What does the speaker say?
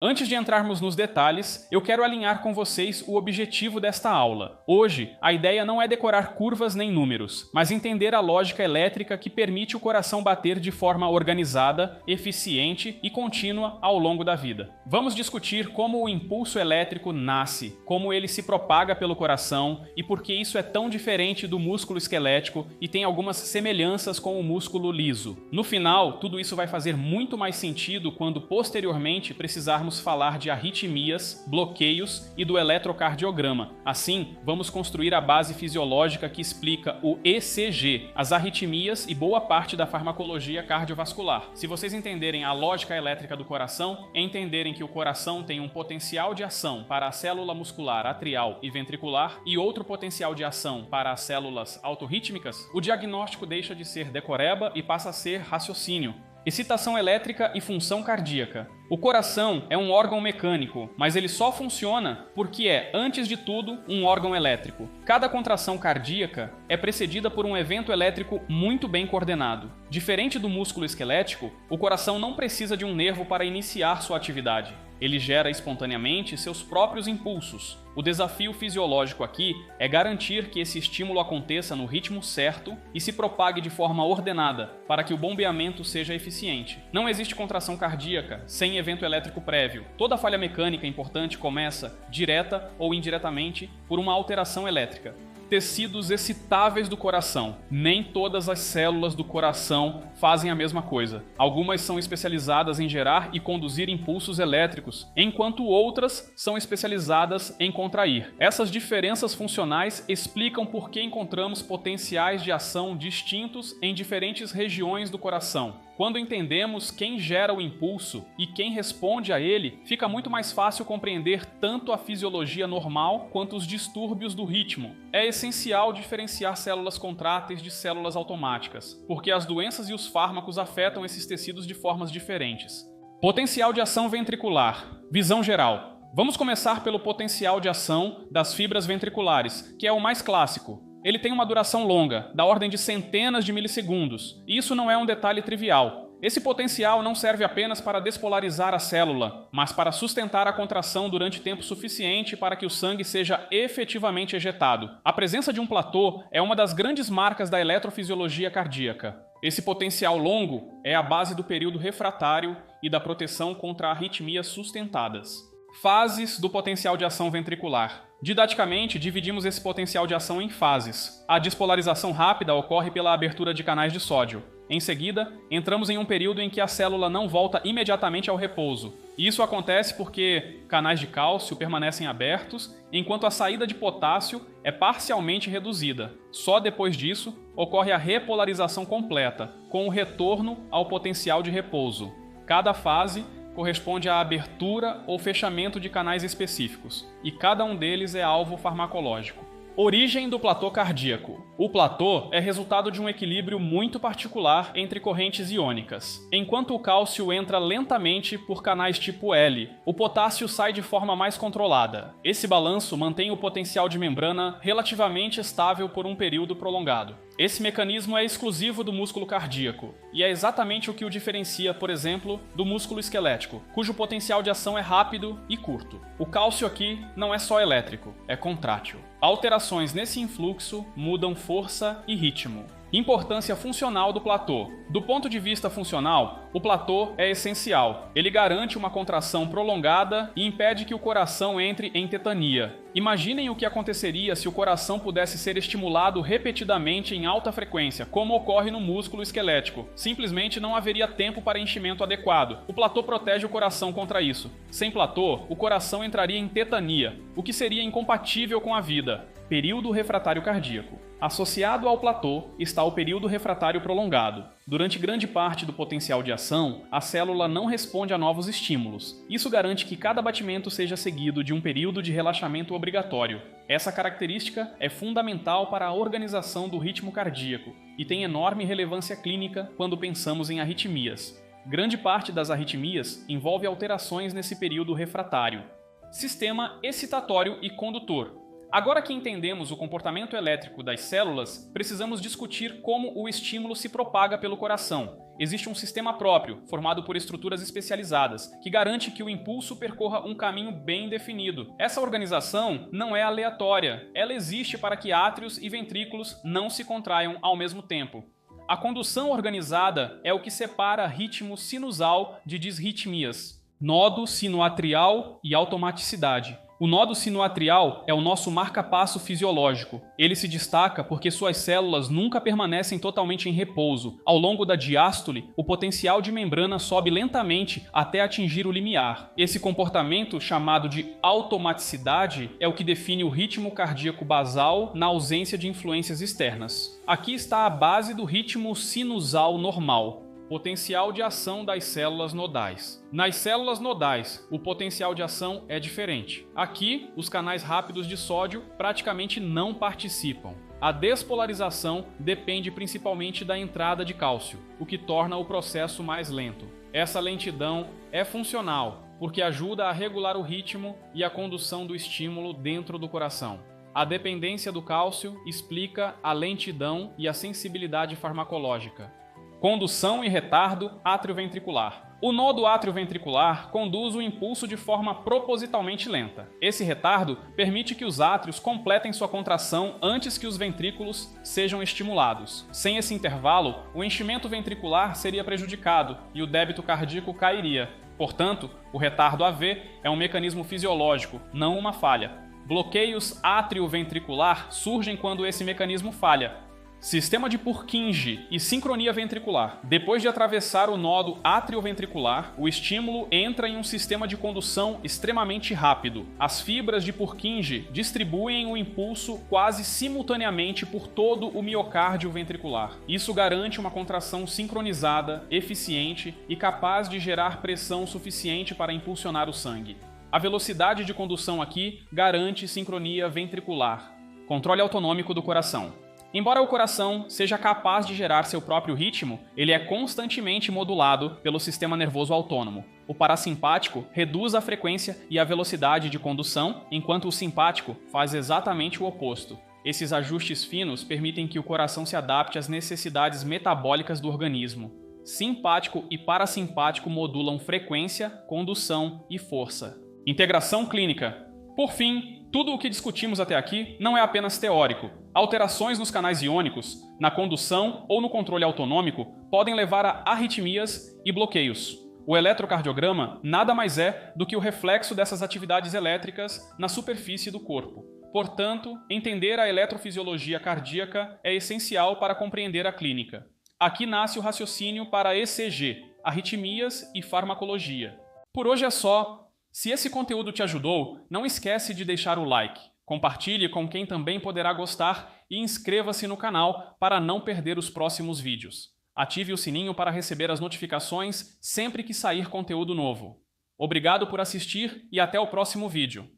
Antes de entrarmos nos detalhes, eu quero alinhar com vocês o objetivo desta aula. Hoje, a ideia não é decorar curvas nem números, mas entender a lógica elétrica que permite o coração bater de forma organizada, eficiente e contínua ao longo da vida. Vamos discutir como o impulso elétrico nasce, como ele se propaga pelo coração e por que isso é tão diferente do músculo esquelético e tem algumas semelhanças com o músculo liso. No final, tudo isso vai fazer muito mais sentido quando posteriormente precisarmos falar de arritmias, bloqueios e do eletrocardiograma. Assim, vamos construir a base fisiológica que explica o ECG, as arritmias e boa parte da farmacologia cardiovascular. Se vocês entenderem a lógica elétrica do coração, entenderem que o coração tem um potencial de ação para a célula muscular atrial e ventricular e outro potencial de ação para as células autorrítmicas, o diagnóstico deixa de ser decoreba e passa a ser raciocínio. Excitação elétrica e função cardíaca. O coração é um órgão mecânico, mas ele só funciona porque é, antes de tudo, um órgão elétrico. Cada contração cardíaca é precedida por um evento elétrico muito bem coordenado. Diferente do músculo esquelético, o coração não precisa de um nervo para iniciar sua atividade. Ele gera espontaneamente seus próprios impulsos. O desafio fisiológico aqui é garantir que esse estímulo aconteça no ritmo certo e se propague de forma ordenada, para que o bombeamento seja eficiente. Não existe contração cardíaca sem evento elétrico prévio. Toda falha mecânica importante começa, direta ou indiretamente, por uma alteração elétrica. Tecidos excitáveis do coração. Nem todas as células do coração fazem a mesma coisa. Algumas são especializadas em gerar e conduzir impulsos elétricos, enquanto outras são especializadas em contrair. Essas diferenças funcionais explicam por que encontramos potenciais de ação distintos em diferentes regiões do coração. Quando entendemos quem gera o impulso e quem responde a ele, fica muito mais fácil compreender tanto a fisiologia normal quanto os distúrbios do ritmo. É essencial diferenciar células contráteis de células automáticas, porque as doenças e os fármacos afetam esses tecidos de formas diferentes. Potencial de ação ventricular. Visão geral. Vamos começar pelo potencial de ação das fibras ventriculares, que é o mais clássico. Ele tem uma duração longa, da ordem de centenas de milissegundos, e isso não é um detalhe trivial. Esse potencial não serve apenas para despolarizar a célula, mas para sustentar a contração durante tempo suficiente para que o sangue seja efetivamente ejetado. A presença de um platô é uma das grandes marcas da eletrofisiologia cardíaca. Esse potencial longo é a base do período refratário e da proteção contra arritmias sustentadas. Fases do potencial de ação ventricular. Didaticamente, dividimos esse potencial de ação em fases. A despolarização rápida ocorre pela abertura de canais de sódio. Em seguida, entramos em um período em que a célula não volta imediatamente ao repouso. Isso acontece porque canais de cálcio permanecem abertos, enquanto a saída de potássio é parcialmente reduzida. Só depois disso, ocorre a repolarização completa, com o retorno ao potencial de repouso. Cada fase corresponde à abertura ou fechamento de canais específicos, e cada um deles é alvo farmacológico. Origem do platô cardíaco. O platô é resultado de um equilíbrio muito particular entre correntes iônicas. Enquanto o cálcio entra lentamente por canais tipo L, o potássio sai de forma mais controlada. Esse balanço mantém o potencial de membrana relativamente estável por um período prolongado. Esse mecanismo é exclusivo do músculo cardíaco, e é exatamente o que o diferencia, por exemplo, do músculo esquelético, cujo potencial de ação é rápido e curto. O cálcio aqui não é só elétrico, é contrátil. Alterações nesse influxo mudam força e ritmo. Importância funcional do platô. Do ponto de vista funcional, o platô é essencial. Ele garante uma contração prolongada e impede que o coração entre em tetania. Imaginem o que aconteceria se o coração pudesse ser estimulado repetidamente em alta frequência, como ocorre no músculo esquelético. Simplesmente não haveria tempo para enchimento adequado. O platô protege o coração contra isso. Sem platô, o coração entraria em tetania, o que seria incompatível com a vida. Período refratário cardíaco. Associado ao platô está o período refratário prolongado. Durante grande parte do potencial de ação, a célula não responde a novos estímulos. Isso garante que cada batimento seja seguido de um período de relaxamento obrigatório. Essa característica é fundamental para a organização do ritmo cardíaco e tem enorme relevância clínica quando pensamos em arritmias. Grande parte das arritmias envolve alterações nesse período refratário. Sistema excitatório e condutor. Agora que entendemos o comportamento elétrico das células, precisamos discutir como o estímulo se propaga pelo coração. Existe um sistema próprio, formado por estruturas especializadas, que garante que o impulso percorra um caminho bem definido. Essa organização não é aleatória, ela existe para que átrios e ventrículos não se contraiam ao mesmo tempo. A condução organizada é o que separa ritmo sinusal de disritmias, nodo sinoatrial e automaticidade. O nodo sinoatrial é o nosso marca-passo fisiológico. Ele se destaca porque suas células nunca permanecem totalmente em repouso. Ao longo da diástole, o potencial de membrana sobe lentamente até atingir o limiar. Esse comportamento, chamado de automaticidade, é o que define o ritmo cardíaco basal na ausência de influências externas. Aqui está a base do ritmo sinusal normal. Potencial de ação das células nodais. Nas células nodais, o potencial de ação é diferente. Aqui, os canais rápidos de sódio praticamente não participam. A despolarização depende principalmente da entrada de cálcio, o que torna o processo mais lento. Essa lentidão é funcional, porque ajuda a regular o ritmo e a condução do estímulo dentro do coração. A dependência do cálcio explica a lentidão e a sensibilidade farmacológica. Condução e retardo atrioventricular. O nodo atrioventricular conduz o impulso de forma propositalmente lenta. Esse retardo permite que os átrios completem sua contração antes que os ventrículos sejam estimulados. Sem esse intervalo, o enchimento ventricular seria prejudicado e o débito cardíaco cairia. Portanto, o retardo AV é um mecanismo fisiológico, não uma falha. Bloqueios atrioventricular surgem quando esse mecanismo falha. Sistema de Purkinje e sincronia ventricular. Depois de atravessar o nodo atrioventricular, o estímulo entra em um sistema de condução extremamente rápido. As fibras de Purkinje distribuem o impulso quase simultaneamente por todo o miocárdio ventricular. Isso garante uma contração sincronizada, eficiente e capaz de gerar pressão suficiente para impulsionar o sangue. A velocidade de condução aqui garante sincronia ventricular, controle autonômico do coração. Embora o coração seja capaz de gerar seu próprio ritmo, ele é constantemente modulado pelo sistema nervoso autônomo. O parasimpático reduz a frequência e a velocidade de condução, enquanto o simpático faz exatamente o oposto. Esses ajustes finos permitem que o coração se adapte às necessidades metabólicas do organismo. Simpático e parasimpático modulam frequência, condução e força. Integração clínica. Por fim, tudo o que discutimos até aqui não é apenas teórico. Alterações nos canais iônicos, na condução ou no controle autonômico podem levar a arritmias e bloqueios. O eletrocardiograma nada mais é do que o reflexo dessas atividades elétricas na superfície do corpo. Portanto, entender a eletrofisiologia cardíaca é essencial para compreender a clínica. Aqui nasce o raciocínio para ECG, arritmias e farmacologia. Por hoje é só. Se esse conteúdo te ajudou, não esquece de deixar o like, compartilhe com quem também poderá gostar e inscreva-se no canal para não perder os próximos vídeos. Ative o sininho para receber as notificações sempre que sair conteúdo novo. Obrigado por assistir e até o próximo vídeo.